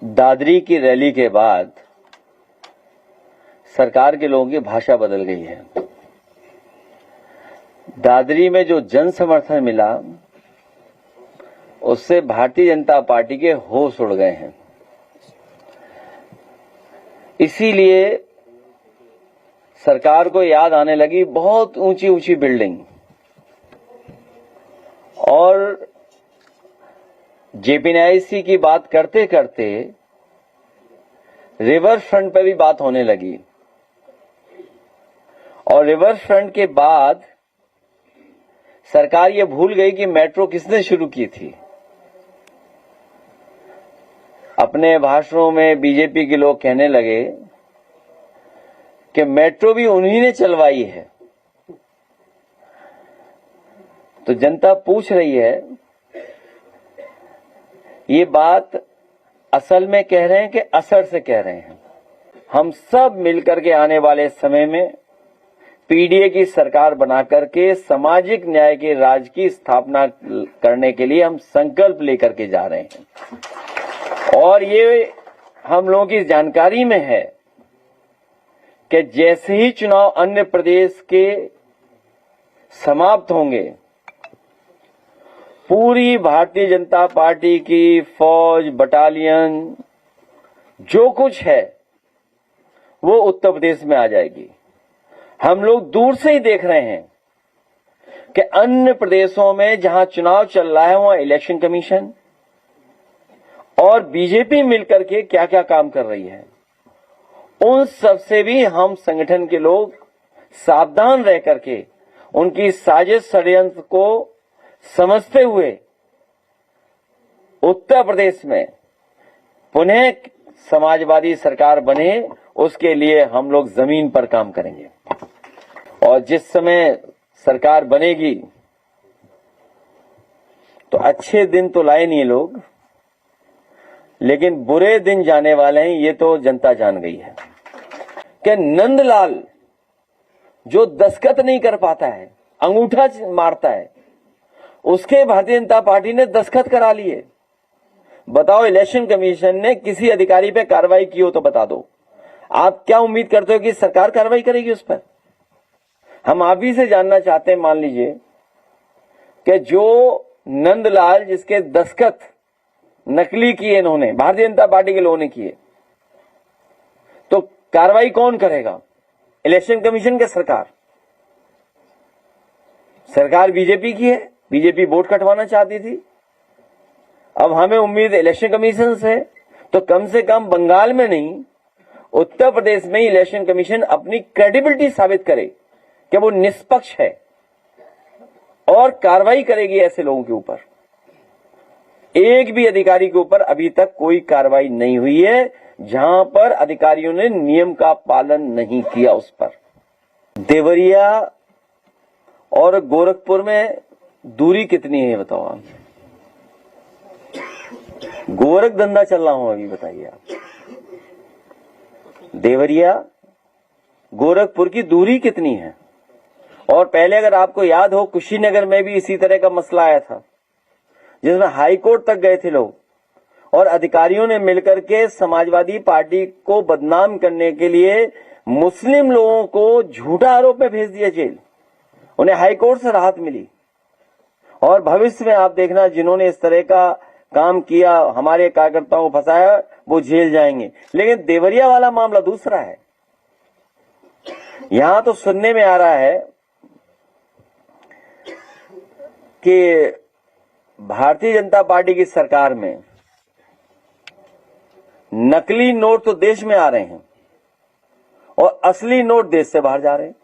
दादरी की रैली के बाद सरकार के लोगों की भाषा बदल गई है। दादरी में जो जन समर्थन मिला उससे भारतीय जनता पार्टी के होश उड़ गए हैं। इसीलिए सरकार को याद आने लगी बहुत ऊंची ऊंची बिल्डिंग, और जेपीएनआईसी की बात करते करते रिवर फ्रंट पर भी बात होने लगी, और रिवर फ्रंट के बाद सरकार ये भूल गई कि मेट्रो किसने शुरू की थी। अपने भाषणों में बीजेपी के लोग कहने लगे कि मेट्रो भी उन्हीं ने चलवाई है। तो जनता पूछ रही है, ये बात असल में कह रहे हैं कि असर से कह रहे हैं। हम सब मिलकर के आने वाले समय में पीडीए की सरकार बनाकर के सामाजिक न्याय के राज की स्थापना करने के लिए हम संकल्प लेकर के जा रहे हैं। और ये हम लोगों की जानकारी में है कि जैसे ही चुनाव अन्य प्रदेश के समाप्त होंगे, पूरी भारतीय जनता पार्टी की फौज, बटालियन, जो कुछ है वो उत्तर प्रदेश में आ जाएगी। हम लोग दूर से ही देख रहे हैं कि अन्य प्रदेशों में जहां चुनाव चल रहा है वहां इलेक्शन कमीशन और बीजेपी मिलकर के क्या क्या काम कर रही है। उन सब से भी हम संगठन के लोग सावधान रह करके उनकी साजिश षड्यंत्र को समझते हुए उत्तर प्रदेश में पुनः समाजवादी सरकार बने, उसके लिए हम लोग जमीन पर काम करेंगे। और जिस समय सरकार बनेगी तो अच्छे दिन तो लाए नहीं लोग, लेकिन बुरे दिन जाने वाले हैं, ये तो जनता जान गई है। कि नंदलाल जो दस्तखत नहीं कर पाता है, अंगूठा मारता है, उसके भारतीय जनता पार्टी ने दस्तखत करा लिए। बताओ, इलेक्शन कमीशन ने किसी अधिकारी पे कार्रवाई की हो तो बता दो। आप क्या उम्मीद करते हो कि सरकार कार्रवाई करेगी उस पर? हम आप ही से जानना चाहते हैं। मान लीजिए कि जो नंदलाल जिसके दस्तखत नकली किए इन्होंने, भारतीय जनता पार्टी के लोगों ने किए, तो कार्रवाई कौन करेगा? इलेक्शन कमीशन के सरकार? सरकार बीजेपी की है, बीजेपी वोट कटवाना चाहती थी। अब हमें उम्मीद इलेक्शन कमीशन से, तो कम से कम बंगाल में नहीं, उत्तर प्रदेश में इलेक्शन कमीशन अपनी क्रेडिबिलिटी साबित करे कि वो निष्पक्ष है और कार्रवाई करेगी ऐसे लोगों के ऊपर। एक भी अधिकारी के ऊपर अभी तक कोई कार्रवाई नहीं हुई है जहां पर अधिकारियों ने नियम का पालन नहीं किया उस पर। देवरिया और गोरखपुर में दूरी कितनी है बताओ आप? गोरख धंधा चल रहा हूं अभी, बताइए आप। देवरिया गोरखपुर की दूरी कितनी है? और पहले अगर आपको याद हो, कुशीनगर में भी इसी तरह का मसला आया था जिसमें हाई कोर्ट तक गए थे लोग, और अधिकारियों ने मिलकर के समाजवादी पार्टी को बदनाम करने के लिए मुस्लिम लोगों को झूठा आरोप में भेज दिया जेल। उन्हें हाई कोर्ट से राहत मिली। और भविष्य में आप देखना, जिन्होंने इस तरह का काम किया, हमारे कार्यकर्ताओं को फंसाया, वो जेल जाएंगे। लेकिन देवरिया वाला मामला दूसरा है। यहां तो सुनने में आ रहा है कि भारतीय जनता पार्टी की सरकार में नकली नोट तो देश में आ रहे हैं और असली नोट देश से बाहर जा रहे हैं।